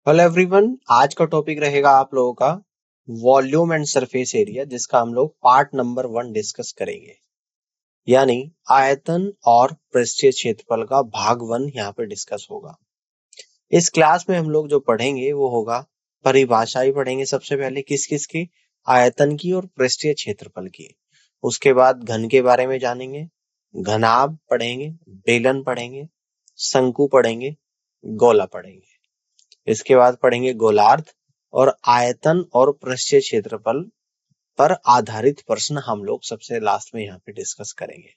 Hello everyone, आज का topic रहेगा आप लोगों का वॉल्यूम एंड सरफेस एरिया, जिसका हम लोग पार्ट नंबर 1 डिस्कस करेंगे। यानी आयतन और पृष्ठीय क्षेत्रफल का भाग 1 यहाँ पे डिस्कस होगा। इस क्लास में हम लोग जो पढ़ेंगे वो होगा परिभाषाएं पढ़ेंगे। सबसे पहले किस किस की? आयतन की और पृष्ठीय क्षेत्रफल की। उसके बाद घन के बारे में जानेंगे, घनाभ पढ़ेंगे, बेलन पढ़ेंगे, शंकु पढ़ेंगे, गोला पढ़ेंगे। इसके बाद पढ़ेंगे गोलार्ध और आयतन और पृष्ठीय क्षेत्रफल पर आधारित प्रश्न हम लोग सबसे लास्ट में यहाँ पे डिस्कस करेंगे।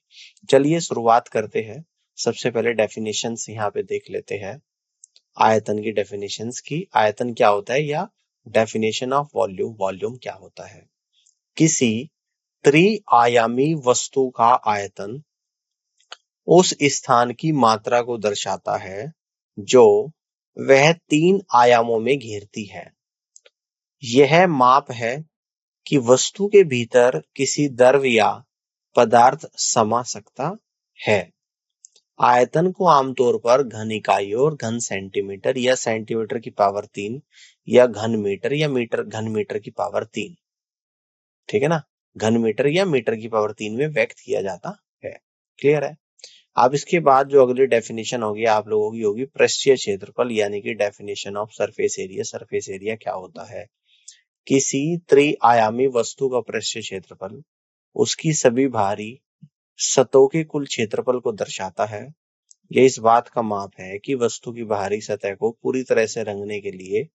चलिए शुरुआत करते हैं। सबसे पहले डेफिनेशंस यहाँ पे देख लेते हैं। आयतन की डेफिनेशंस की, आयतन क्या होता है या डेफिनेशन ऑफ वॉल्यूम, वॉल्यूम क्या होता है? किसी त्रिआयामी वस्तु का आयतन उस स्थान की मात्रा को दर्शाता है जो वह 3 आयामों में घेरती है। यह माप है कि वस्तु के भीतर किसी द्रव या पदार्थ समा सकता है। आयतन को आमतौर पर घन इकाई और घन सेंटीमीटर या सेंटीमीटर की पावर 3 या घन मीटर या मीटर घन मीटर की पावर 3, ठीक है ना, घन मीटर या मीटर की पावर 3 में व्यक्त किया जाता है। क्लियर है? अब इसके बाद जो अगली डेफिनेशन होगी आप लोगों की होगी पृष्ठीय क्षेत्रफल, यानी कि definition of surface area. Surface area क्या होता है? किसी त्रिआयामी वस्तु का पृष्ठीय क्षेत्रफल उसकी सभी बाहरी सतहों के कुल क्षेत्रफल को दर्शाता है। यह इस बात का माप है कि वस्तु की बाहरी सतह को पूरी तरह से रंगने के लिए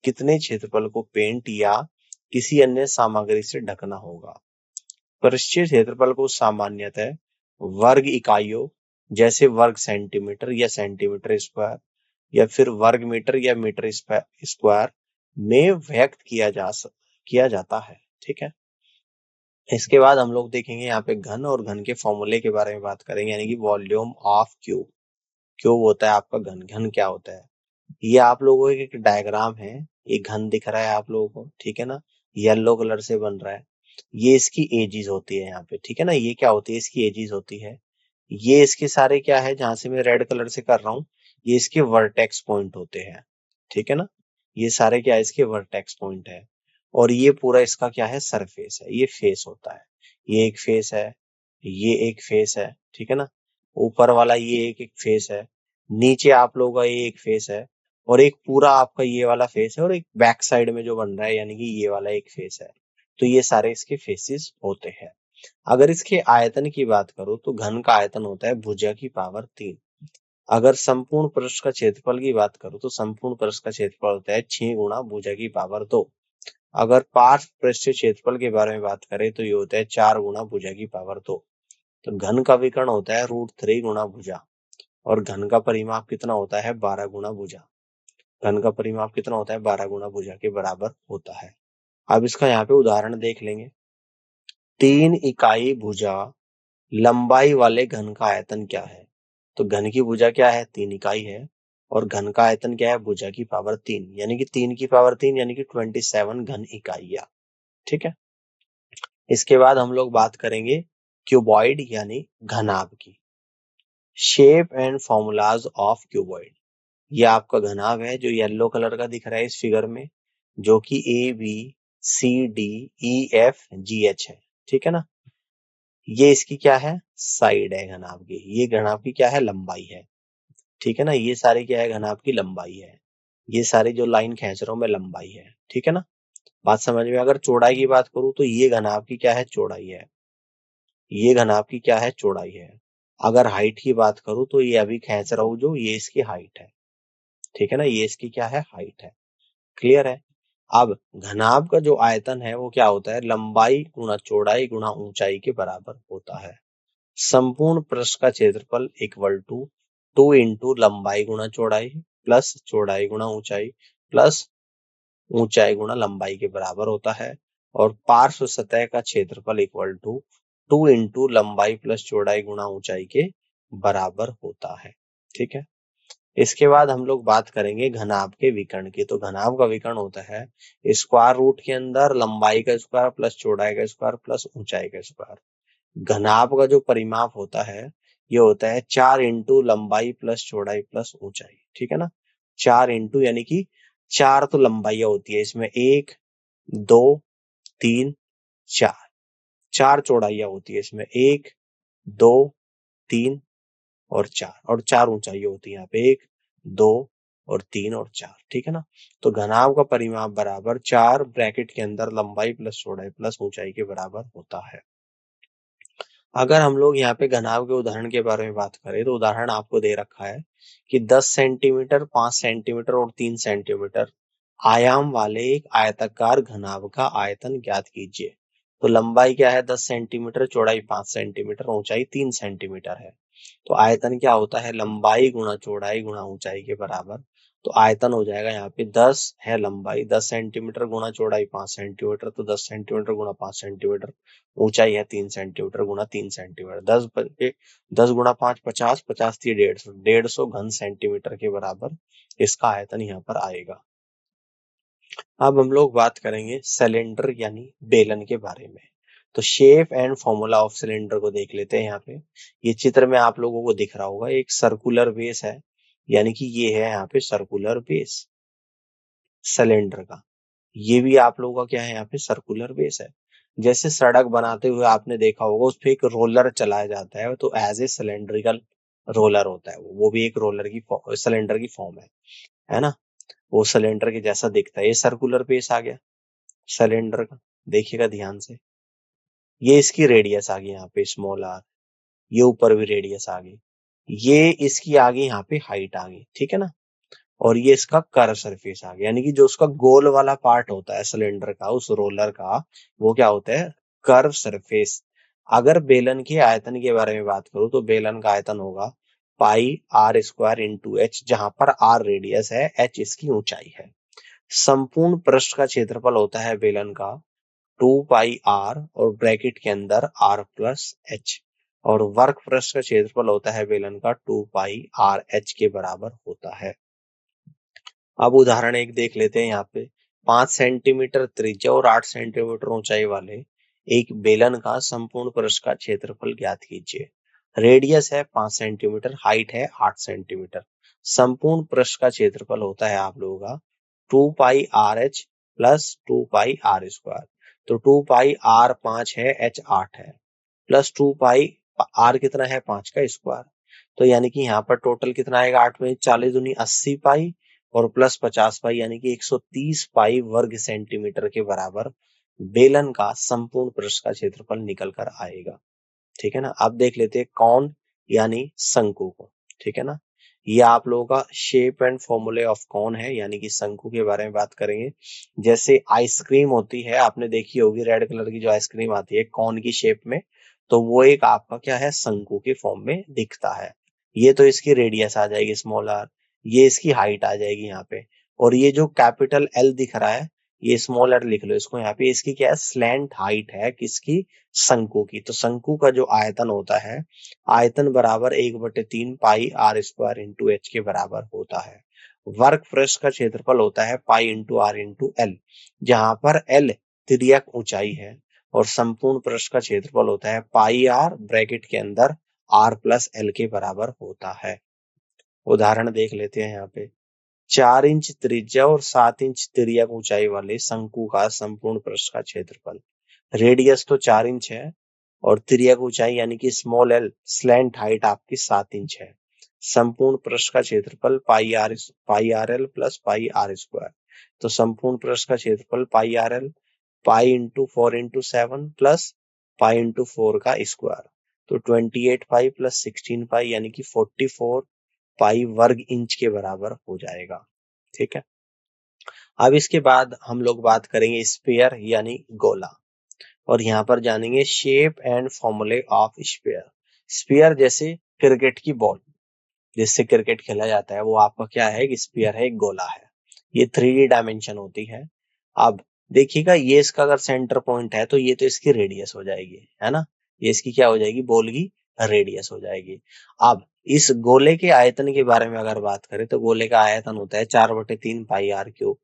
कितने क्षेत्रफल को पेंट या किसी अन्य सामग्री से ढकना होगा। पृष्ठीय क्षेत्रफल को सामान्यतः वर्ग इकाइयों जैसे वर्ग सेंटीमीटर या सेंटीमीटर स्क्वायर या फिर वर्ग मीटर या मीटर स्क्वायर में व्यक्त किया जाता है। ठीक है। इसके बाद हम लोग देखेंगे यहाँ पे घन, और घन के फॉर्मूले के बारे में बात करेंगे, यानी कि वॉल्यूम ऑफ क्यूब। क्यूब होता है आपका घन। घन क्या होता है? ये आप लोगों को एक डायग्राम है, ये घन दिख रहा है आप लोगों को, ठीक है ना, येलो कलर से बन रहा है। ये इसकी एजिस होती है यहाँ पे, ठीक है ना। ये क्या होती है? इसकी एजिस होती है। ये इसके सारे क्या है, जहां से मैं रेड कलर से कर रहा हूँ, ये इसके वर्टेक्स पॉइंट होते हैं, ठीक है ना। ये सारे क्या है? इसके वर्टेक्स पॉइंट है। और ये पूरा इसका क्या है? सरफेस है। ये फेस होता है। ये एक फेस है, ये एक फेस है, ठीक है ना। ऊपर वाला ये एक फेस है, नीचे आप लोगों का ये एक फेस है, और एक पूरा आपका ये वाला फेस है, और एक बैक साइड में जो बन रहा है यानी कि ये वाला एक फेस है। तो ये सारे इसके फेसेस होते हैं। अगर इसके आयतन की बात करूं तो घन का आयतन होता है भुजा की पावर 3। अगर संपूर्ण पृष्ठ का क्षेत्रफल की बात करूं तो संपूर्ण पृष्ठ का क्षेत्रफल होता है 6 गुना भुजा की पावर 2। अगर पार्श्व पृष्ठीय क्षेत्रफल के बारे में बात करें तो ये होता है 4 गुना भुजा की पावर 2। तो घन का विकर्ण होता है √3 गुना भुजा, और घन का परिमाप कितना होता है? 12 गुना भुजा। घन का परिमाप कितना होता है? 12 गुना भुजा के बराबर होता है। अब इसका यहाँ पे उदाहरण देख लेंगे। 3 इकाई भुजा लंबाई वाले घन का आयतन क्या है? तो घन की भुजा क्या है? 3 इकाई है, और घन का आयतन क्या है? भुजा की पावर 3, यानी कि 3 की पावर 3 यानी कि 27 घन इकाइयां। ठीक है। इसके बाद हम लोग बात करेंगे क्यूबॉइड यानी घनाभ की। Shape and formulas of cuboid. ये आपका घनाभ है जो येलो कलर का दिख रहा है इस फिगर में, जो कि ABCDEFGH है, ठीक है ना। ये इसकी क्या है? साइड है घनाभ की। ये घनाभ की क्या है? लंबाई है, ठीक है ना। ये सारी क्या है? घनाभ की लंबाई है। ये सारी जो लाइन खींच रहा हूं मैं, लंबाई है, ठीक है ना। बात समझ में? अगर चौड़ाई की बात करूं तो ये घनाभ की क्या है? चौड़ाई है। ये घनाभ की क्या है? चौड़ाई है। अगर हाइट की बात करूं तो ये अभी खींच रहा हूं जो, ये इसकी हाइट है, ठीक है ना। ये इसकी क्या है? हाइट है। क्लियर है? अब घनाभ का जो आयतन है वो क्या होता है? लंबाई गुणा चौड़ाई गुणा ऊंचाई के बराबर होता है। संपूर्ण पृष्ठ का क्षेत्रफल इक्वल टू 2 इंटू लंबाई गुणा चौड़ाई प्लस चौड़ाई गुणा ऊंचाई प्लस ऊंचाई गुणा लंबाई के बराबर होता है। और पार्श्व सतह का क्षेत्रफल इक्वल टू 2 इंटू लंबाई प्लस चौड़ाई गुणा ऊंचाई के बराबर होता है। ठीक है। इसके बाद हम लोग बात करेंगे घनाभ के विकर्ण की। तो घनाभ का विकर्ण होता है स्क्वायर रूट के अंदर लंबाई का स्क्वायर प्लस चौड़ाई का स्क्वायर प्लस ऊंचाई का स्क्वायर। घनाभ का जो परिमाप होता है ये होता है 4 इंटू लंबाई प्लस चौड़ाई प्लस ऊंचाई, ठीक है ना। 4 इंटू यानी कि 4 तो लंबाइयां होती है इसमें, 1 2 3 4, 4 चौड़ाइयां होती है इसमें, 1 2 3 और 4, और 4 ऊंचाइयां होती है यहाँ पे, 1 2 और 3 और 4, ठीक है ना। तो घनाभ का परिमाप बराबर 4 ब्रैकेट के अंदर लंबाई प्लस चौड़ाई प्लस ऊंचाई के बराबर होता है। अगर हम लोग यहाँ पे घनाभ के उदाहरण के बारे में बात करें तो उदाहरण आपको दे रखा है कि 10 सेंटीमीटर, 5 सेंटीमीटर और 3 सेंटीमीटर आयाम वाले एक आयताकार घनाभ का आयतन ज्ञात कीजिए। तो लंबाई क्या है 10 सेंटीमीटर, चौड़ाई 5 सेंटीमीटर, ऊंचाई 3 सेंटीमीटर है। तो आयतन क्या होता है, लंबाई गुणा चौड़ाई गुणा ऊंचाई के बराबर। तो आयतन हो जाएगा यहाँ पे 10 है लंबाई, 10 सेंटीमीटर गुणा चौड़ाई 5 सेंटीमीटर, तो 10 सेंटीमीटर गुणा 5 सेंटीमीटर, ऊंचाई है 3 सेंटीमीटर गुणा 3 सेंटीमीटर, 10 गुणा 5 50, 50 थी 150, 150 घन सेंटीमीटर के बराबर इसका आयतन यहाँ पर आएगा। अब हम लोग बात करेंगे सिलेंडर यानी बेलन के बारे में। तो shape and formula of cylinder को देख लेते हैं। यहाँ पे ये चित्र में आप लोगों को दिख रहा होगा, एक सर्कुलर बेस है, यानी कि ये है यहाँ पे सर्कुलर बेस सिलेंडर का। ये भी आप लोगों का क्या है यहाँ पे सर्कुलर बेस है। जैसे सड़क बनाते हुए आपने देखा होगा उस पे एक रोलर चलाया जाता है, तो एज ए सिलेंड्रिकल रोलर होता है, वो भी एक रोलर की सिलेंडर की फॉर्म है ना। वो सिलेंडर के जैसा दिखता है। ये सर्कुलर बेस आ गया सिलेंडर का, देखिएगा ध्यान से। ये इसकी रेडियस आ गई यहाँ पे स्मॉल आर, ये ऊपर भी रेडियस आ गई, ये इसकी आ गई यहाँ पे हाइट आ गई, ठीक है ना। और ये इसका कर्व सरफेस आ गया, यानी कि जो उसका गोल वाला पार्ट होता है सिलेंडर का, उस रोलर का, वो क्या होता है कर्व सरफेस। अगर बेलन के आयतन के बारे में बात करूं तो बेलन का आयतन होगा पाई आर स्क्वायर इंटू एच, जहां पर आर रेडियस है, एच इसकी ऊंचाई है। संपूर्ण पृष्ठ का क्षेत्रफल होता है बेलन का 2 पाई आर और ब्रैकेट के अंदर आर प्लस एच, और वर्ग पृष्ठ का क्षेत्रफल होता है बेलन का 2 पाई आर एच के बराबर होता है। अब उदाहरण एक देख लेते हैं। यहाँ पे 5 सेंटीमीटर त्रिज्या और 8 सेंटीमीटर ऊंचाई वाले एक बेलन का संपूर्ण पृष्ठ का क्षेत्रफल ज्ञात कीजिए। रेडियस है 5 सेंटीमीटर, हाइट है 8 सेंटीमीटर। संपूर्ण पृष्ठ का क्षेत्रफल होता है आप लोगों का 2 pi R H plus 2 pi are square. तो 2 पाई आर 5 है, एच 8 है, प्लस 2 पाई आर कितना है 5 का स्क्वायर। तो यानी कि यहाँ पर टोटल कितना आएगा, 8 में 40 दूनी 80 पाई और प्लस 50 पाई, यानी कि 130 पाई वर्ग सेंटीमीटर के बराबर बेलन का संपूर्ण पृष्ठ का क्षेत्रफल निकल कर आएगा, ठीक है ना। अब देख लेते हैं कौन यानी शंकु को, ठीक है ना। ये आप लोगों का शेप एंड फॉर्मूले ऑफ कौन है, यानी कि शंकु के बारे में बात करेंगे। जैसे आइसक्रीम होती है, आपने देखी होगी रेड कलर की जो आइसक्रीम आती है कौन की शेप में, तो वो एक आपका क्या है शंकु के फॉर्म में दिखता है। ये तो इसकी रेडियस आ जाएगी स्मॉल आर, ये इसकी हाइट आ जाएगी यहाँ पे, और ये जो कैपिटल एल दिख रहा है ये स्मॉल एल लिख लो इसको यहाँ पे, इसकी क्या है स्लैंट हाइट है किसकी, शंकु की। तो शंकु का जो आयतन होता है, आयतन बराबर 1/3 पाई आर स्क्वायर इंटू एच के बराबर होता है। वर्ग पृष्ठ का क्षेत्रफल होता है pi into r into l, जहां पर एल तिर्यक ऊंचाई है, और संपूर्ण पृष्ठ का क्षेत्रफल होता है पाई आर ब्रैकेट के अंदर आर प्लस एल के बराबर होता है। उदाहरण देख लेते हैं यहाँ पे 4 इंच त्रिज्या और 7 इंच तिर्यक ऊंचाई वाले शंकु का संपूर्ण पृष्ठ का क्षेत्रफल। रेडियस तो 4 इंच है और तिर्यक ऊंचाई यानी कि स्मॉल एल, स्लैंट हाइट आपकी 7 इंच है। संपूर्ण पृष्ठ का क्षेत्रफल pi R L plus pi are square. तो संपूर्ण पृष्ठ का क्षेत्रफल pi R L, pi into 4 into 7 plus pi into 4 का स्क्वायर। तो 28 पाई प्लस 16 पाई यानी कि 44 पाई वर्ग इंच के बराबर हो जाएगा, ठीक है। अब इसके बाद हम लोग बात करेंगे स्फीयर यानी गोला, और यहाँ पर जानेंगे शेप एंड फॉर्मूले ऑफ स्फीयर। स्फीयर जैसे क्रिकेट की बॉल जिससे क्रिकेट खेला जाता है, वो आपका क्या है, एक स्फीयर है, एक गोला है। ये 3D डायमेंशन होती है। अब देखिएगा ये इसका अगर सेंटर पॉइंट है तो ये तो इसकी रेडियस हो जाएगी, है ना। ये इसकी क्या हो जाएगी, बॉल की रेडियस हो जाएगी। अब इस गोले के आयतन के बारे में अगर बात करें तो गोले का आयतन होता है 4/3 पाई आर क्यूब।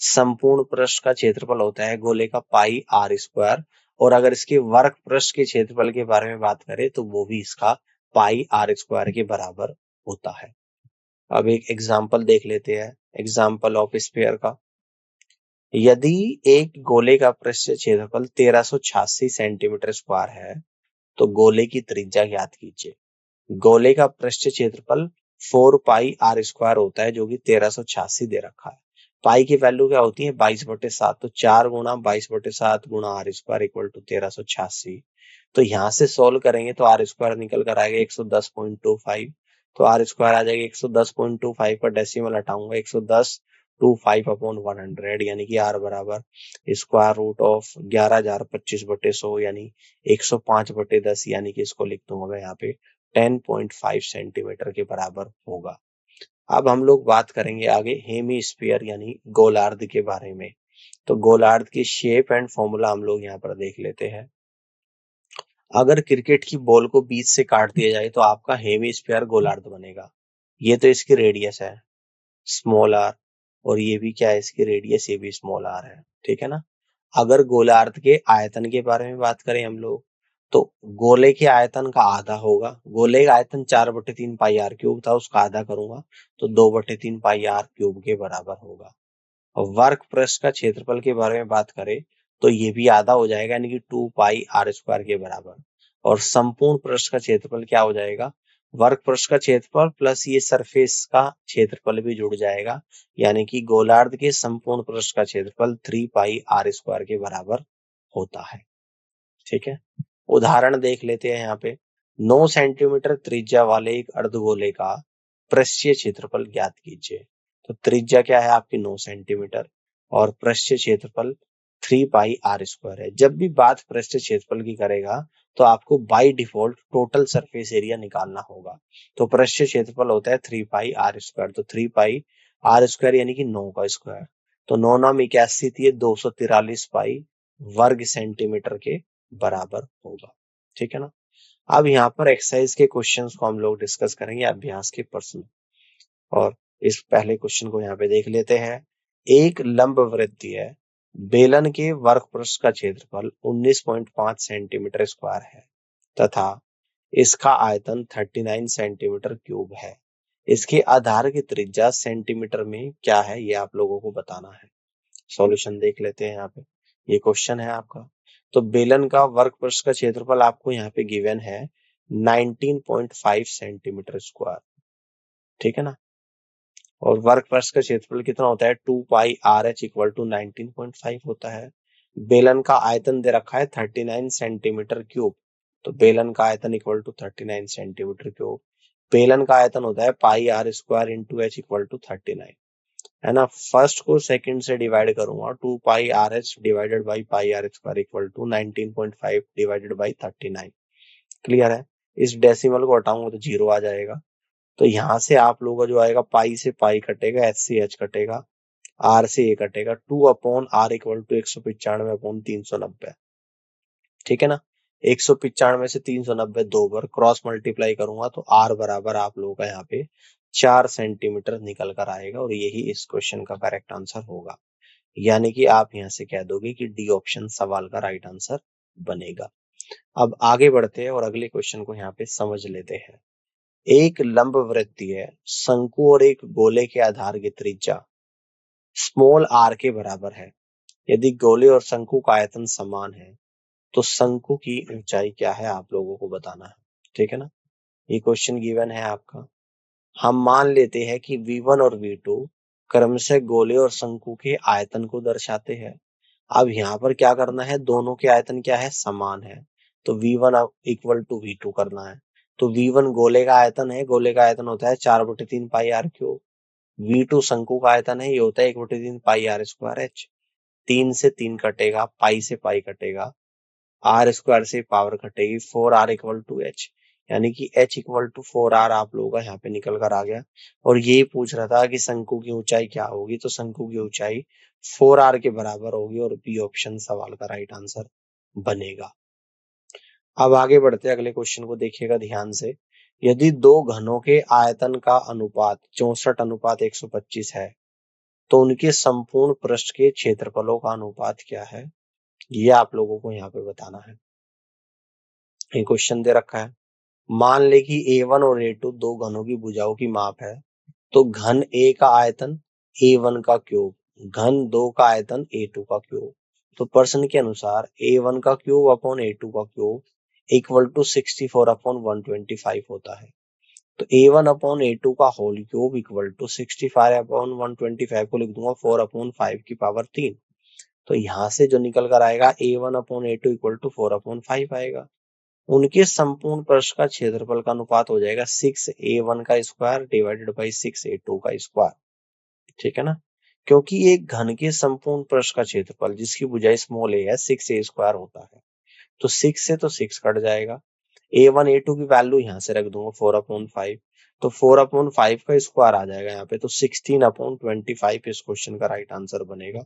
संपूर्ण पृष्ठ का क्षेत्रफल होता है गोले का पाई आर स्क्वायर, और अगर इसके वर्ग पृष्ठ के क्षेत्रफल के बारे में बात करें तो वो भी इसका पाई आर स्क्वायर के बराबर होता है। अब एक एग्जाम्पल देख लेते हैं, एग्जाम्पल ऑफ स्फीयर का। यदि एक गोले का पृष्ठ क्षेत्रफल 1386 सेंटीमीटर स्क्वायर है तो गोले की त्रिज्या ज्ञात कीजिए। गोले का पृष्ठ क्षेत्रफल 4 पाई r² होता है, जो कि 1386 दे रखा है। पाई की वैल्यू क्या होती है? 22/7। तो 4 गुणा 22/7 गुणा r² इक्वल टू 1386। तो यहां से सोल्व करेंगे तो r² निकल कर आएगा 110.25। तो r² आ जाएगा 110.25 पर डेसिमल हटाऊंगा 110/25/100, यानी कि r बराबर स्क्वायर रूट ऑफ 11,025/100 यानी 105/10, यानी कि इसको लिख दूंगा मैं यहाँ पे 10.5 सेंटीमीटर के बराबर होगा। अब हम लोग बात करेंगे आगे हेमीस्फीयर यानी गोलार्ध के बारे में। तो गोलार्ध की शेप एंड फॉर्मूला हम लोग यहाँ पर देख लेते हैं। अगर क्रिकेट की बॉल को बीच से काट दिया जाए तो आपका हेमीस्फीयर गोलार्ध बनेगा। ये तो इसकी रेडियस है स्मॉल आर, और ये भी क्या है, इसकी रेडियस, ये भी स्मॉल आर है, ठीक है ना। अगर गोलार्ध के आयतन के बारे में बात करें हम लोग, तो गोले के आयतन का आधा होगा। गोले का आयतन 4/3 पाई r³ था, उसका आधा करूंगा तो 2/3 पाई r³ के बराबर होगा। और वर्ग पृष्ठ का क्षेत्रफल के बारे में बात करें तो ये भी आधा हो जाएगा, यानी कि 2 पाई r² के बराबर। और संपूर्ण पृष्ठ का क्षेत्रफल क्या हो जाएगा? वर्ग पृष्ठ का क्षेत्रफल प्लस ये सरफेस का क्षेत्रफल भी जुड़ जाएगा, यानी कि गोलार्ध के संपूर्ण पृष्ठ का क्षेत्रफल 3 पाई r² के बराबर होता है, ठीक है। उदाहरण देख लेते हैं यहाँ पे। 9 सेंटीमीटर त्रिज्या वाले एक अर्धगोले का पृष्ठीय क्षेत्रफल ज्ञात कीजिए। तो त्रिज्या क्या है आपकी 9 सेंटीमीटर और पृष्ठीय क्षेत्रफल 3 पाई r² है। जब भी बात पृष्ठीय क्षेत्रफल की करेगा तो आपको by default total surface area निकालना होगा। तो पृष्ठीय क्षेत्रफल होता है 3 पाई r²। तो 3 पाई r² यानी कि 9 का स्क्वायर। तो 9×9 = 81 थी, 243 पाई वर्ग सेंटीमीटर के बराबर होगा, ठीक है ना। अब यहाँ पर एक्सरसाइज के क्वेश्चंस को हम लोग डिस्कस करेंगे, अभ्यास के प्रश्न। और इस पहले क्वेश्चन को यहाँ पे देख लेते हैं। एक लंब वृत्तीय है, बेलन के वर्ग पृष्ठ का क्षेत्रफल 19.5 सेंटीमीटर स्क्वायर है तथा इसका आयतन 39 सेंटीमीटर क्यूब है। इसके आधार की त्रिज्या सेंटीमीटर में क्या है, ये आप लोगों को बताना है। सॉल्यूशन देख लेते हैं यहाँ पे। ये क्वेश्चन है आपका। तो बेलन का वर्ग पृष्ठ का क्षेत्रफल आपको यहाँ पे गिवन है 19.5 सेंटीमीटर स्क्वायर, ठीक है ना। और वर्ग पृष्ठ का क्षेत्रफल कितना होता है? 2 पाई r/h इक्वल टू 19.5 होता है। बेलन का आयतन दे रखा है 39 सेंटीमीटर क्यूब। तो बेलन का आयतन इक्वल टू 39 सेंटीमीटर क्यूब। बेलन का आयतन होता है pi r² into h equal to 39, है ना। फर्स्ट को सेकंड से डिवाइड करूंगा, 2 pi r/h divided by pi r² equal to 19.5 divided by 39। Clear है। इस डेसिमल को हटाऊंगा तो 0 आ जाएगा। तो यहां से आप लोगों का जो आएगा, पाई से पाई कटेगा, एच से एच कटेगा, आर से ए कटेगा, 2/r इक्वल टू 195/390, ठीक है ना। 195 से 390 दो बार क्रॉस मल्टीप्लाई करूंगा तो आर बराबर आप लोगों का यहाँ पे 4 सेंटीमीटर निकल कर आएगा, और यही इस क्वेश्चन का करेक्ट आंसर होगा। यानी कि आप यहाँ से कह दोगे कि डी ऑप्शन सवाल का राइट आंसर बनेगा। अब आगे बढ़ते हैं और अगले क्वेश्चन को यहाँ पे समझ लेते हैं। एक लंब वृत्तीय शंकु और एक गोले के आधार की त्रिज्या स्मॉल आर के बराबर है। यदि गोले और शंकु का आयतन समान है तो शंकु की ऊंचाई क्या है, आप लोगों को बताना है, ठीक है ना। ये क्वेश्चन गिवन है आपका। हम मान लेते हैं कि V1 और V2 क्रमशः गोले और शंकु के आयतन को दर्शाते हैं। अब यहाँ पर क्या करना है, दोनों के आयतन क्या है, समान है। तो V1 इक्वल टू V2 करना है। तो V1 गोले का आयतन है, गोले का आयतन होता है 4/3 पाई r³। V2 शंकु का आयतन है, ये होता है 1/3 पाई r²h। 3 से 3 कटेगा, पाई से पाई कटेगा, r² से पावर कटेगी, 4r इक्वल टू h, यानी कि h इक्वल टू 4r आप लोगों का यहाँ पे निकल कर आ गया। और ये पूछ रहा था कि शंकु की ऊंचाई क्या होगी, तो शंकु की ऊंचाई 4r के बराबर होगी, और बी ऑप्शन सवाल का राइट आंसर बनेगा। अब आगे बढ़ते हैं, अगले क्वेश्चन को देखिएगा ध्यान से। यदि दो घनों के आयतन का अनुपात 64:125 है तो उनके संपूर्ण पृष्ठ के क्षेत्रफलों का अनुपात क्या है, ये आप लोगों को यहाँ पे बताना है। ये क्वेश्चन दे रखा है। मान ले कि A1 और A2 दो घनों की भुजाओं की माप है। तो घन ए का आयतन A1 का क्यूब, घन 2 का आयतन A2 का क्यूब। तो प्रश्न के अनुसार A1 का क्यूब अपॉन A2 का क्यूब इक्वल टू 64 अपॉन 125 होता है। तो A1 अपॉन A2 का whole cube equal to 65 upon 125 को लिख दूंगा 4 अपॉन 5 की पावर 3। तो यहां से जो निकल कर आएगा A1 upon A2 equal to 4 upon 5 आएगा। उनके संपूर्ण पृष्ठ का क्षेत्रफल का अनुपात हो जाएगा 6A1 का स्क्वायर डिवाइडेड बाई 6A2 का स्क्वायर। ठीक है ना, क्योंकि एक घन के संपूर्ण पृष्ठ का क्षेत्रफल जिसकी भुजा स्मॉल ए है 6A स्क्वायर होता है, तो 6 से तो 6 कट जाएगा। A1 A2 की वैल्यू यहां से रख दूंगा 4 अपॉन 5, तो 4 अपॉन 5 का स्क्वायर आ जाएगा यहाँ पे, तो 16 अपॉन 25 इस क्वेश्चन का राइट आंसर बनेगा,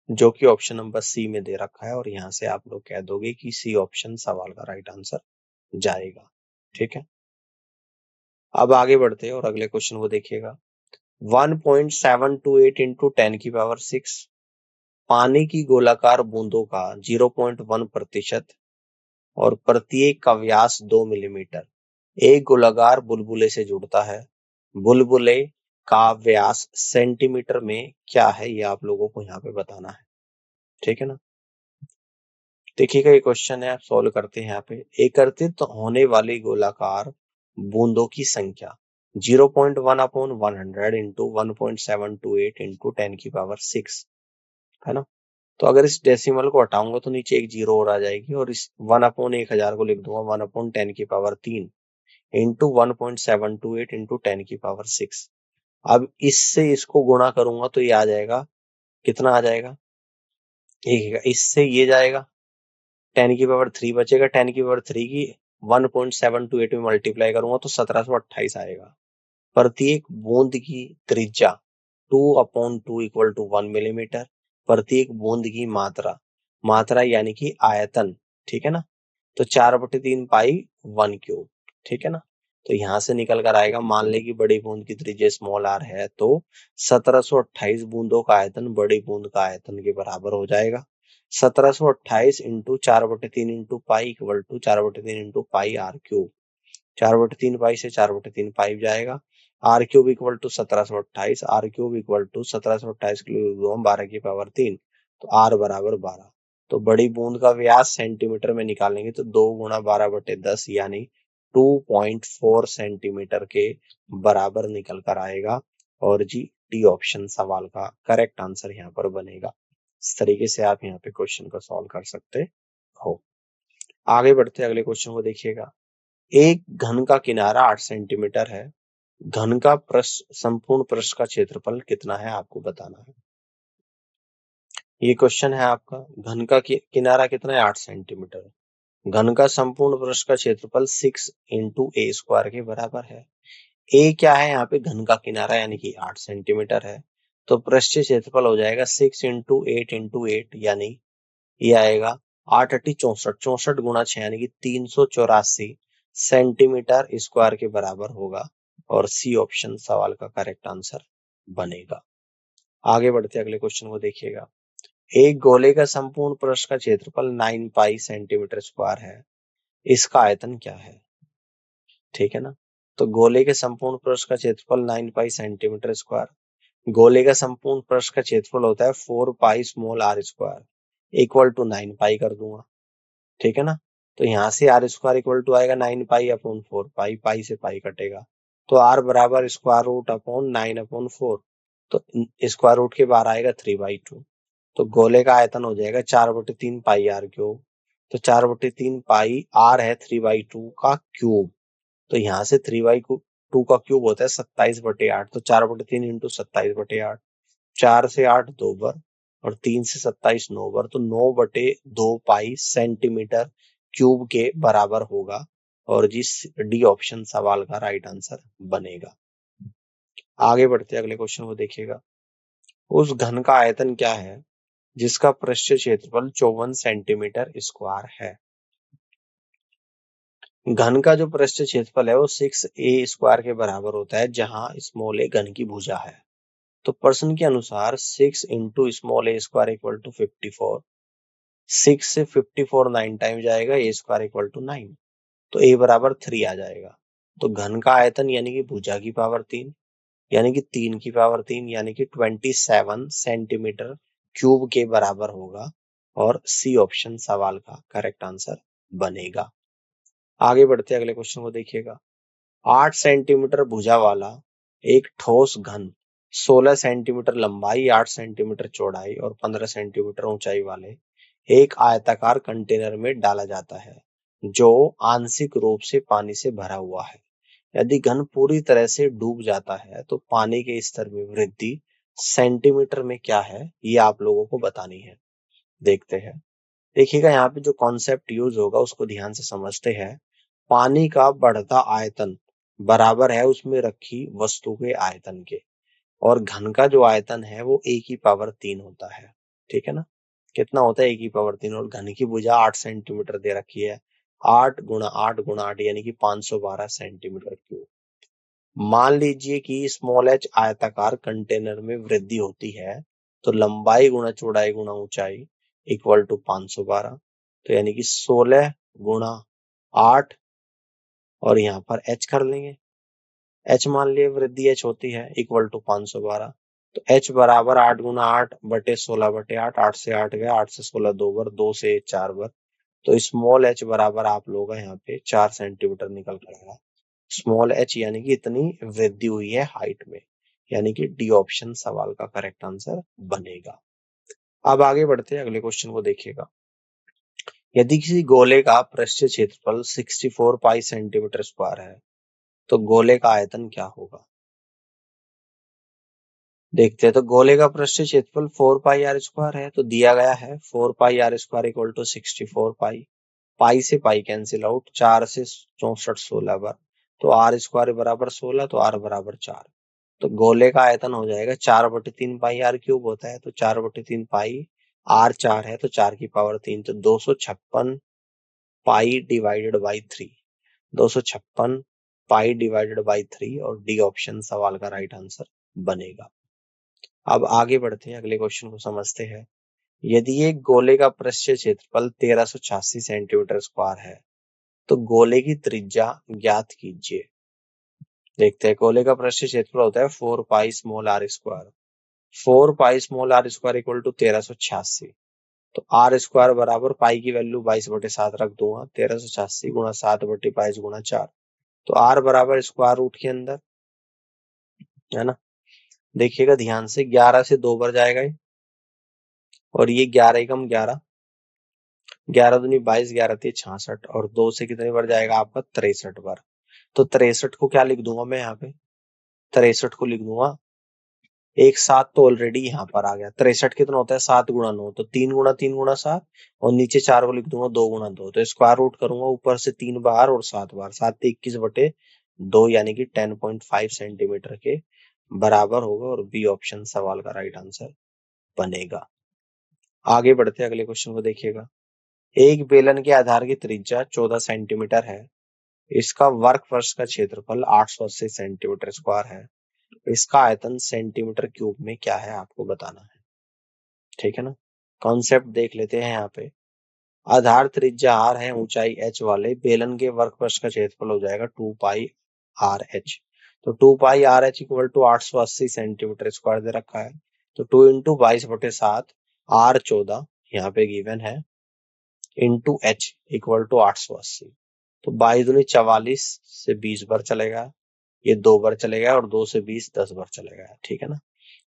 जो कि ऑप्शन नंबर सी में दे रखा है। और यहाँ से आप लोग कह दोगे कि सी ऑप्शन सवाल का राइट आंसर जाएगा। ठीक है, अब आगे बढ़ते हैं और अगले क्वेश्चन को देखिएगा। 1.728 इंटू 10 की पावर 6 पानी की गोलाकार बूंदों का 0.1% और प्रत्येक का व्यास 2 मिलीमीटर एक गोलाकार बुलबुले से जुड़ता है। बुलबुले का व्यास सेंटीमीटर में क्या है, ये आप लोगों को यहाँ पे बताना है। ठीक है ना, देखिएगा ये क्वेश्चन है, आप सॉल्व करते हैं। यहाँ पे एकत्रित होने वाली गोलाकार बूंदों की संख्या 0.1 अपॉन 100 इंटू 1.728 इंटू 10 की पावर 6 है ना। तो अगर इस डेसिमल को हटाऊंगा तो नीचे एक जीरो और आ जाएगी, और इस 1 अपॉन 1000 को लिख दूंगा 1 अपॉन 10 की पावर 3 इंटू 1.728 इंटू 10 की पावर 6। अब इससे इसको गुणा करूंगा तो ये आ जाएगा, कितना आ जाएगा, इससे ये जाएगा 10 की पावर 3 बचेगा, 10 की पावर 3 की 1.728 में मल्टीप्लाई करूंगा तो 1728 आएगा। प्रत्येक बूंद की त्रिज्या 2 अपॉन 2 इक्वल टू 1 मिलीमीटर, प्रत्येक बूंद की मात्रा, मात्रा यानी कि आयतन, ठीक है ना, तो 4/3 पाई 1 क्यूब। ठीक है ना, तो यहां से निकल कर आएगा, मान ले कि बड़ी बूंद की त्रिज्या स्मॉल आर है, तो 1728 बूंदों का आयतन बड़ी बूंद का आयतन के बराबर हो जाएगा। 1728 into 4/3 into pi equal to 4/3 into pi r cube. 4/3 pi से 4/3 पाई जाएगा। R cube equal to 1728, r cube equal to 1728 किलो 12 की पावर 3, तो आर बराबर 12। तो बड़ी बूंद का व्यास सेंटीमीटर में निकालेंगे तो 2 गुणा 12/10 यानी 2.4 सेंटीमीटर के बराबर निकल कर आएगा। और जी डी ऑप्शन सवाल का करेक्ट आंसर यहाँ पर बनेगा। इस तरीके से आप यहाँ पे क्वेश्चन को सॉल्व कर सकते हो। आगे बढ़ते अगले क्वेश्चन को देखिएगा। एक घन का किनारा 8 सेंटीमीटर है, घन का पृष्ठ संपूर्ण पृष्ठ का क्षेत्रफल कितना है आपको बताना है। ये क्वेश्चन है आपका, घन का किनारा कितना है 8 सेंटीमीटर, घन का संपूर्ण पृष्ठ का क्षेत्रफल 6 इंटू ए स्क्वायर के बराबर है। ए क्या है यहाँ पे, घन का किनारा यानी कि 8 सेंटीमीटर है, तो पृष्ठीय क्षेत्रफल हो जाएगा 6 इंटू 8 यानी ये आएगा 8 8 64, 64 गुणा 6 यानी कि 384 सेंटीमीटर स्क्वायर के बराबर होगा। और सी ऑप्शन सवाल का करेक्ट आंसर बनेगा। आगे बढ़ते अगले क्वेश्चन को देखिएगा। एक गोले का संपूर्ण पृष्ठ का क्षेत्रफल 9 पाई सेंटीमीटर स्क्वायर है, इसका आयतन क्या है। ठीक है ना, तो गोले के संपूर्ण पृष्ठ का क्षेत्रफल 9 पाई सेंटीमीटर स्क्वायर, गोले का संपूर्ण पृष्ठ का क्षेत्रफल होता है 4 pi small r square equal to 9 pi कर दूंगा। ठीक है ना, तो यहाँ से आर स्क्वायर इक्वल टू आएगा 9 पाई अपॉन 4 पाई, पाई से पाई कटेगा, तो आर बराबर स्क्वायर रूट अपॉन 9 अपॉन 4, तो स्क्वायर रूट के बाहर आएगा 3/2, तो गोले का आयतन हो जाएगा 4/3 पाई आर क्यूब। तो 4/3 पाई आर है 3/2 का क्यूब, तो यहाँ से 3/2 का क्यूब होता है 27/8, तो 4/3 इंटू 27/8, 4 से 8 2 बार और 3 से 27 9 बार, तो 9/2 पाई सेंटीमीटर क्यूब के बराबर होगा। और जिस डी ऑप्शन सवाल का राइट आंसर बनेगा। आगे बढ़ते अगले क्वेश्चन को देखिएगा। उस घन का आयतन क्या है जिसका पृष्ठीय क्षेत्रफल 54 सेंटीमीटर स्क्वायर है। घन का जो पृष्ठीय क्षेत्रफल है वो 6a स्क्वायर के बराबर होता है, जहां स्मॉल ए घन की भुजा है। तो प्रश्न के अनुसार 6 into small a square equal to 54, 6 से 54 9 टाइम जाएगा, ए स्क्वायर इक्वल टू 9, तो ए बराबर 3 आ जाएगा। तो घन का आयतन यानी कि भुजा की पावर 3 यानी कि 3 की पावर 3 यानी कि 27 सेंटीमीटर क्यूब के बराबर होगा और सी ऑप्शन सवाल का करेक्ट आंसर बनेगा। आगे बढ़ते अगले क्वेश्चन को देखिएगा। 8 सेंटीमीटर भुजा वाला एक ठोस घन 16 सेंटीमीटर लंबाई, 8 सेंटीमीटर चौड़ाई और 15 सेंटीमीटर ऊंचाई वाले एक आयताकार कंटेनर में डाला जाता है जो आंशिक रूप से पानी से भरा हुआ है। यदि घन पूरी तरह से डूब जाता है तो पानी के स्तर में वृद्धि सेंटीमीटर में क्या है, ये आप लोगों को बतानी है। देखते हैं। देखिएगा यहाँ पे जो कॉन्सेप्ट यूज होगा उसको ध्यान से समझते हैं। पानी का बढ़ता आयतन बराबर है उसमें रखी वस्तु के आयतन के, और घन का जो आयतन है वो ए की पावर 3 होता है। ठीक है ना। कितना होता है? ए की पावर 3। और घन की भुजा 8 सेंटीमीटर दे रखी है। 8 गुणा 8 गुणा 8 यानी कि 512 सेंटीमीटर क्यूब। मान लीजिए कि स्मॉल एच आयताकार कंटेनर में वृद्धि होती है तो लंबाई गुणा चौड़ाई गुणा ऊंचाई इक्वल टू 512, तो यानी कि 16 गुणा 8 और यहाँ पर एच कर लेंगे। एच मान लिए वृद्धि एच होती है इक्वल टू 512, तो एच बराबर 8 गुना 8 बटे 16 बटे 8, 8 से 8 गया, 8 से 16 दो बार, 2 से 4 बार, तो स्मॉल एच बराबर आप लोगों का यहाँ पे 4 सेंटीमीटर निकल कर आएगा। स्मॉल एच यानी कि इतनी वृद्धि हुई है हाइट में, यानी कि डी ऑप्शन सवाल का करेक्ट आंसर बनेगा। अब आगे बढ़ते हैं अगले क्वेश्चन को देखिएगा। यदि किसी गोले का पृष्ठीय क्षेत्रफल 64 पाई सेंटीमीटर स्क्वायर है तो गोले का आयतन क्या होगा? देखते हैं। तो गोले का पृष्ठीय क्षेत्रफल 4 पाई आर स्क्वायर है, तो दिया गया है 4 पाई आर स्क्वायर इक्वल टू 64 पाई। पाई से पाई कैंसिल आउट, 4 से 64 16 बार, तो आर स्क्वायर बराबर 16, तो आर बराबर 4। तो गोले का आयतन हो जाएगा 4/3 पाई आर क्यूब होता है, तो 4/3 पाई, आर 4 है तो 4 की पावर 3, तो 256 पाई divided by 3, 256 pi divided by 3, और डी ऑप्शन सवाल का राइट आंसर बनेगा। अब आगे बढ़ते हैं अगले क्वेश्चन को समझते हैं। यदि एक गोले का पृष्ठीय क्षेत्रफल 1386 सेंटीमीटर स्क्वायर है तो गोले की त्रिज्या ज्ञात कीजिए। देखते हैं। गोले का पृष्ठीय क्षेत्रफल होता है 4 pi small r square. 4 pi small r square equal to 1386, तो आर स्क्वायर बराबर पाई की वैल्यू 22/7 रख दूंगा, 1386 गुणा 7/22 गुणा 4, तो आर बराबर स्क्वायर रूट के अंदर, है ना। देखिएगा ध्यान से, 11 से 2 बार जाएगा ये, और ये 11 एकम 11, 11 दूनी 22, 11 तीन 66, और 2 से कितने बार जाएगा आपका? 63 बार। तो 63 को क्या लिख दूंगा मैं यहाँ पे? 63 को लिख दूंगा एक 7, तो ऑलरेडी यहाँ पर आ गया। 63 कितना होता है? 7 गुणा 9, तो 3 गुणा 3 गुणा 7, और नीचे 4 को लिख दूंगा 2 गुणा 2, तो स्क्वायर रूट करूंगा ऊपर से 3 बार और 7 बार, 7 21/2 यानी कि 10.5 सेंटीमीटर के बराबर होगा, और बी ऑप्शन सवाल का राइट आंसर बनेगा। आगे बढ़ते अगले क्वेश्चन को देखिएगा। एक बेलन के आधार की त्रिज्या 14 सेंटीमीटर है। इसका वर्ग फर्श का क्षेत्रफल 880 सेंटीमीटर स्क्वायर है। इसका आयतन सेंटीमीटर क्यूब में क्या है, आपको बताना है। ठीक है ना। कॉन्सेप्ट देख लेते हैं यहाँ पे। आधार त्रिज्या r है, ऊंचाई h वाले बेलन के वर्ग पृष्ठ का क्षेत्रफल हो जाएगा 2 पाई आर एच। तो 2 pi R H equal to 880 centimetre square दे रखा है, तो 2 इंटू 22/7 आर 14 यहाँ पे गिवन है, इंटू एच इक्वल टू 880, तो 22 दूनी 44 से 20 बार चलेगा, ये 2 बार चलेगा, और 2 से 20 10 बार चलेगा। ठीक है ना।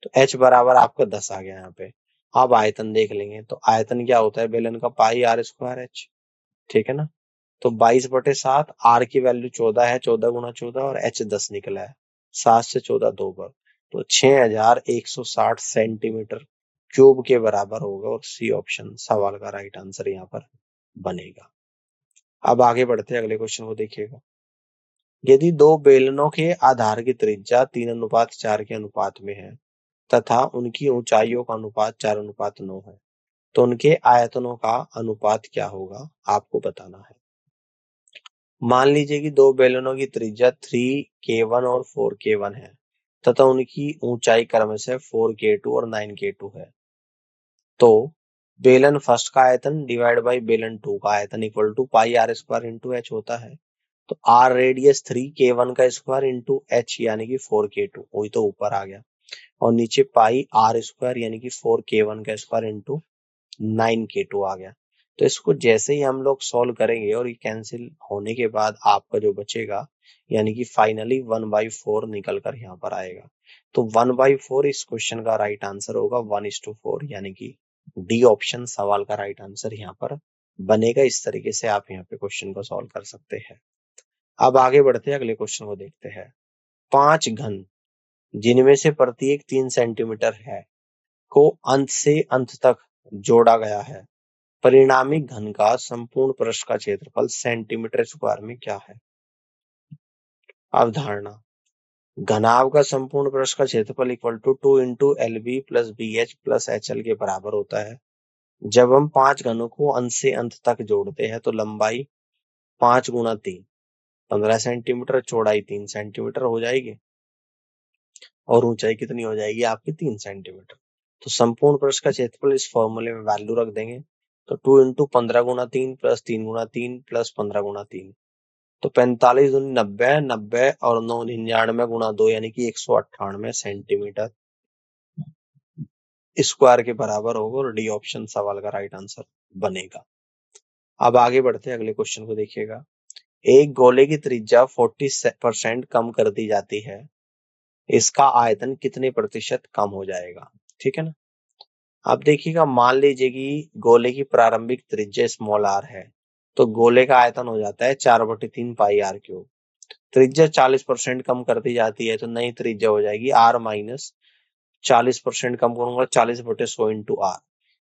तो h बराबर आपका 10 आ गया यहाँ पे। अब आयतन देख लेंगे, तो आयतन क्या होता है बेलन का? पाई आर स्क्वायर एच। ठीक है ना। तो 22/7, आर की वैल्यू 14 है, 14 गुणा 14, और एच 10 निकला है, 7 से 14 2 बार, तो 6160 सेंटीमीटर क्यूब के बराबर होगा, और सी ऑप्शन सवाल का राइट आंसर यहाँ पर बनेगा। अब आगे बढ़ते हैं अगले क्वेश्चन को देखिएगा। यदि दो बेलनों के आधार की त्रिज्या 3:4 के अनुपात में है तथा उनकी ऊंचाइयों का अनुपात 4:9 है तो उनके आयतनों का अनुपात क्या होगा, आपको बताना है। मान लीजिए कि दो बेलनों की त्रिज्या 3K1 और 4K1 है तथा उनकी ऊंचाई क्रमशः 4K2 और 9K2 है, तो बेलन फर्स्ट का आयतन डिवाइड बाई बेलन टू का आयतन equal to pi are square into h होता है। तो r रेडियस 3 k1 का स्क्वायर इंटू h यानी कि 4k2, वही तो ऊपर आ गया, और नीचे पाई r स्क्वायर यानी कि 4k1 का स्क्वायर इंटू 9k2 आ गया। तो इसको जैसे ही हम लोग सॉल्व करेंगे और ये कैंसिल होने के बाद आपका जो बचेगा यानी कि फाइनली 1/4 निकल कर यहाँ पर आएगा। तो 1/4 इस क्वेश्चन का राइट आंसर होगा 1:4, यानी कि डी ऑप्शन सवाल का राइट आंसर यहाँ पर बनेगा। इस तरीके से आप यहाँ पे क्वेश्चन को सॉल्व कर सकते हैं। अब आगे बढ़ते हैं, अगले क्वेश्चन को देखते हैं। 5 घन जिनमें से प्रत्येक 3 सेंटीमीटर है को अंत से अंत तक जोड़ा गया है। परिणामी घन का संपूर्ण पृष्ठ का क्षेत्रफल सेंटीमीटर स्क्वायर में क्या है? अवधारणा, घनाभ का संपूर्ण पृष्ठ का क्षेत्रफल equal to 2 into l b plus b h plus h l के बराबर होता है। जब हम 5 घनों को अंत से अंत तक जोड़ते हैं तो लंबाई 5 गुना 3 15 सेंटीमीटर, चौड़ाई 3 सेंटीमीटर हो जाएगी और ऊंचाई कितनी हो जाएगी आपकी 3 सेंटीमीटर। तो संपूर्ण पृष्ठ का क्षेत्रफल इस फॉर्मूले में वैल्यू रख देंगे। तो 2 इंटू 15 गुना 3 प्लस 3 गुना 3 प्लस 15 गुना 3, तो 45 दूनी 90, 90 और 9 99 गुना 2 यानी कि 198 सेंटीमीटर स्क्वायर के बराबर होगा और डी ऑप्शन सवाल का राइट आंसर बनेगा। अब आगे बढ़ते हैं, अगले क्वेश्चन को देखिएगा। एक गोले की त्रिज्या 40% कम कर दी जाती है, इसका आयतन कितने प्रतिशत कम हो जाएगा? ठीक है ना। अब देखिएगा, मान लीजिए कि गोले की प्रारंभिक त्रिज्या स्मॉल r है, तो गोले का आयतन हो जाता है 4/3 पाई r क्यूब। त्रिज्या 40% कम कर दी जाती है तो नई त्रिज्या हो जाएगी r माइनस 40% कम करूंगा 40/100 इंटू r,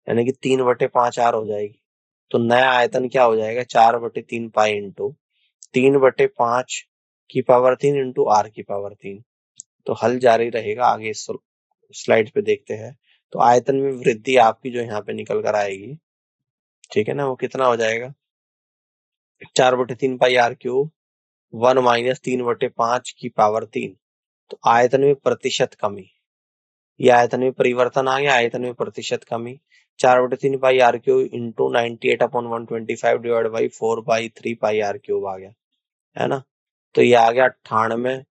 यानी कि 3/5 r हो जाएगी। तो नया आयतन क्या हो जाएगा? 4/3 पाई इंटू 3/5 की पावर 3 इंटू r की पावर 3। तो हल जारी रहेगा, आगे स्लाइड पे देखते हैं। तो आयतन में वृद्धि आपकी जो यहाँ पे निकल कर आएगी, ठीक है ना, वो कितना हो जाएगा? 4/3 पाई r क्यूब 1 माइनस 3/5 की पावर 3। तो आयतन में प्रतिशत कमी, ये आयतन में परिवर्तन आ गया, आयतन में प्रतिशत कमी। 4/3 pi r cube into 98/125 divide by 4/3 pi r cube आ गया, है ना। तो ये आ गया 98,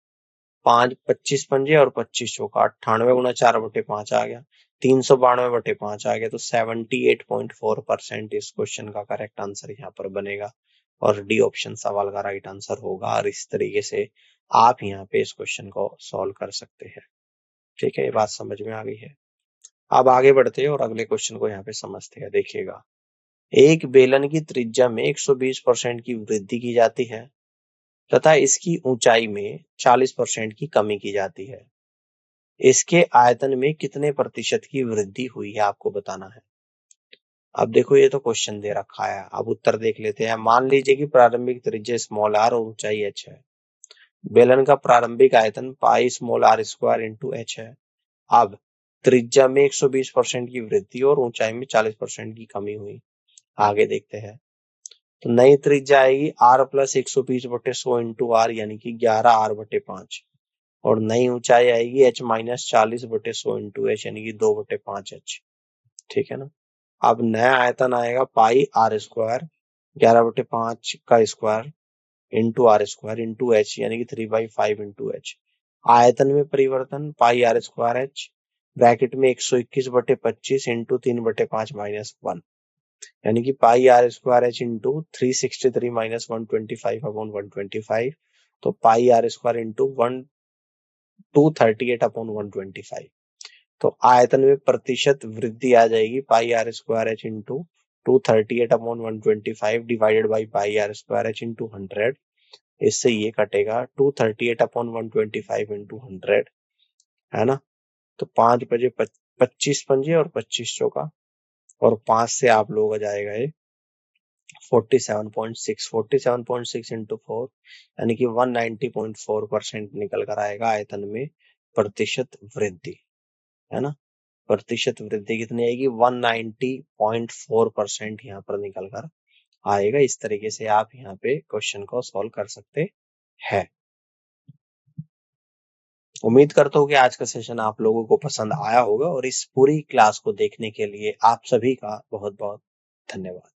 5 25 पंजे और 25 चौका 98 गुना 4/5 आ गया, 392/5 आ गया। तो 78.4% इस क्वेश्चन का करेक्ट आंसर यहाँ पर बनेगा और डी ऑप्शन सवाल का राइट आंसर होगा। और इस तरीके से आप यहाँ पे इस क्वेश्चन को सॉल्व कर सकते हैं। ठीक है, ये बात समझ में आ गई है। अब आगे बढ़ते हैं और अगले क्वेश्चन को यहाँ पे समझते हैं। देखिएगा, एक बेलन की त्रिज्या में 120% की वृद्धि की जाती है तथा इसकी ऊंचाई में 40% की कमी की जाती है। इसके आयतन में कितने प्रतिशत की वृद्धि हुई है आपको बताना है। अब देखो, ये तो क्वेश्चन दे रखा है, अब उत्तर देख लेते हैं। मान लीजिए कि प्रारंभिक त्रिज्या स्मॉल r और ऊंचाई h है। बेलन का प्रारंभिक आयतन pi small r square into h है। अब त्रिज्या में 120% की वृद्धि और ऊंचाई में 40% की कमी हुई। आगे देखते हैं। तो नई त्रिज्या आएगी r प्लस 120/100 इंटू r यानी कि 11r/5, और नई ऊंचाई आएगी h माइनस 40/100 इंटू h यानी कि 2/5h। ठीक है ना। अब नया आयतन आएगा पाई r स्क्वायर 11/5 का square into r square into h यानी कि 3/5 इंटू h। आयतन में परिवर्तन पाई r स्क्वायर h ब्रैकेट में 121/25 इंटू 3/5 माइनस 1 यानी कि पाई r square h into 363 minus 125/125। तो पाई r स्क्वायर इंटू 238/125। तो आयतन में प्रतिशत वृद्धि आ जाएगी पाई r square h into 238/125 divided by pi r square h into 100। इससे ये कटेगा 238/125 इंटू 100, है ना। तो 5 बजे 25 पंजे और 25 चौका, और 5 से आप लोग आ जाएगा ये 47.6 इंटू 4 यानी कि 190.4% निकल कर आएगा आयतन में प्रतिशत वृद्धि, है ना। प्रतिशत वृद्धि कितनी आएगी? 190.4% यहाँ पर निकल कर आएगा। इस तरीके से आप यहाँ पे क्वेश्चन को सॉल्व कर सकते हैं। उम्मीद करता हूँ कि आज का सेशन आप लोगों को पसंद आया होगा और इस पूरी क्लास को देखने के लिए आप सभी का बहुत बहुत धन्यवाद।